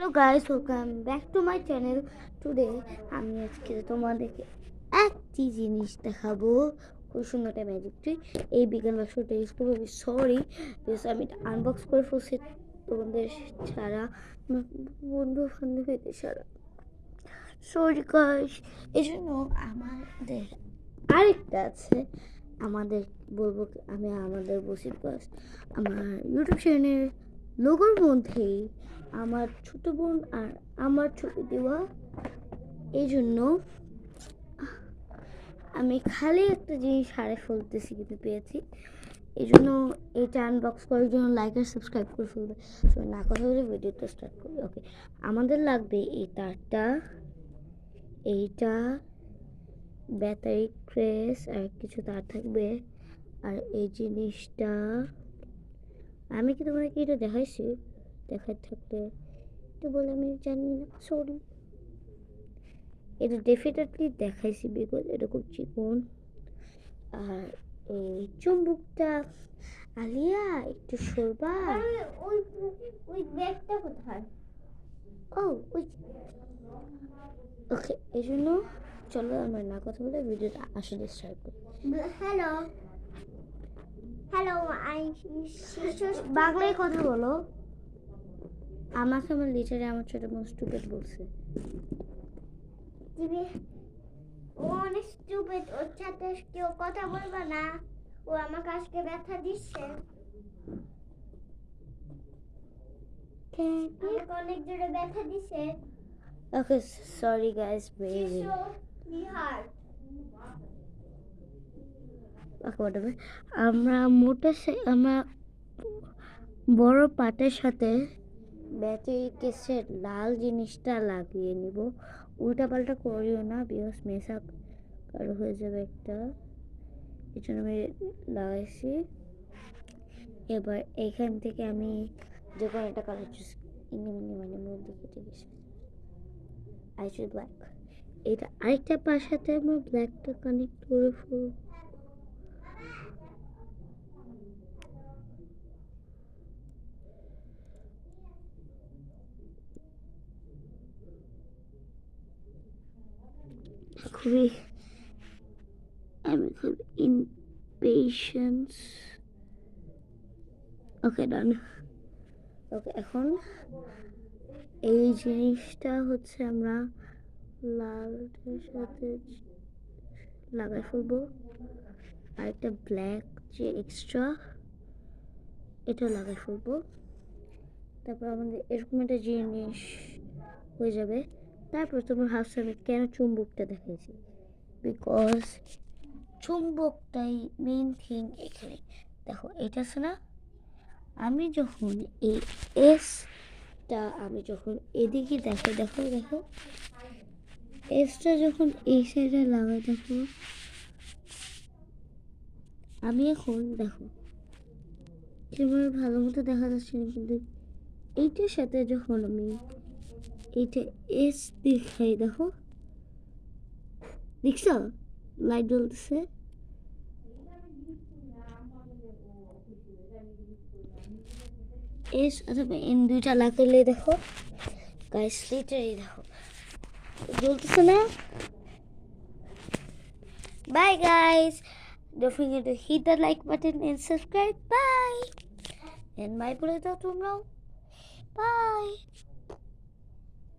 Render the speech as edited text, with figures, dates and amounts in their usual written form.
Hello guys, welcome back to my channel. Today আমি আজকে তোমাদেরকে একটি জিনিস দেখাবো, খুব সুন্দর একটা ম্যাজিক ট্রিক। এই বিজ্ঞান বাক্সটা ইউজ করবো। আমি সরি, আমি এটা আনবক্স করে ফেলছি তোমাদের ছাড়া, বন্ধু বান্ধবীদের ছাড়া। সরি গাইস, এই জন্য আমাদের আরেকটা আছে। আমাদের বলবো আমি আমাদের বসির গাছ আমার ইউটিউব চ্যানেলের লোগোর মধ্যেই আমার ছোট বোন আর আমার ছবি দেওয়া। এই জন্য আমি খালি একটা জিনিস হারে ফেলতেছি, কিন্তু পেয়েছি। এই জন্য এটা আনবক্স করার জন্য লাইক আর সাবস্ক্রাইব করে ফেলবে। তো না কথা বলে ভিডিওটা স্টার্ট করি। ওকে, আমাদের লাগবে এই তারটা, এইটা, ব্যাটারি ক্রেস, আর কিছু তার থাকবে, আর এই জিনিসটা আমি কি তোমাকে এটা দেখাইছি? দেখার থাকলে তো বলে আমি জানি না, সরি। এটা ডেফিনেটলি দেখাইছি বিকজ এটা খুব চিকন। আর এই চুম্বুকটা, আলিয়া একটু সরবা। ওই ব্যাগটা কোথায়? ও ওই, ওকে। এই জন্য চলো আমরা না কথা বলে ভিডিওটা আসলে স্টার্ট করি। হ্যালো হ্যালো, বাংলায় কথা বলো। আমাকে আমার লিটারে আমার ছোট বোন স্টুপিড বলছে। ও অনেক স্টুপিড, ওর সাথে কেউ কথা বলবে না। ও আমাকে আজকে ব্যথা দিচ্ছে, আমাকে অনেক জোরে ব্যথা দিচ্ছে। ওকে, সরি গাইস, বেবি। আমরা আমরা বড় পাটের সাথে ব্যাটারি কেসের লাল জিনিসটা লাগিয়ে নিব। উল্টা পাল্টা করিও না, বিকজ মেসা কারো হয়ে যাবে একটা। এই জন্য আমি লাগাইছি। এবার এইখান থেকে আমি যে কোনো একটা কালার চুজ মানে মধ্যে কেটে গেছি, আই চুজ ব্ল্যাক। এটা আরেকটা পার সাথে আমরা ব্ল্যাকটা কানেক্ট করে ফেলব। আমি খুব ইমপেশেন্স। ওকে, ডান। ওকে, এখন এই জিনিসটা হচ্ছে আমরা লালটার সাথে লাগাই ফেলবো। আর একটা ব্ল্যাক যে এক্সট্রা, এটা লাগাই ফেলবো। তারপর আমাদের এরকম একটা জিনিস হয়ে যাবে। তারপর তোমার হাউসে আমি কেন চুম্বকটা দেখাইছি, বিকজ চুম্বকটাই মেইন থিং এখানে। দেখো, এটা আছে না, আমি যখন এই এসটা আমি যখন এদিকে দেখো দেখো দেখো এসটা যখন এই সাইডে লাগাই, দেখো আমি এখন দেখো ক্যামেরা ভালো মতো দেখা যাচ্ছে না, কিন্তু এইটার সাথে যখন আমি এইটা এস দেখাই, দেখো দেখছ লাইট জ্বলতেছে। এস অথবা এন দুইটা লাগাইলে দেখো গাইস, লিটারি দেখো জ্বলতেছে না। Bye guys, don't forget to hit the like button and subscribe. Bye, and bye বলে দাও তোমরাও। Bye.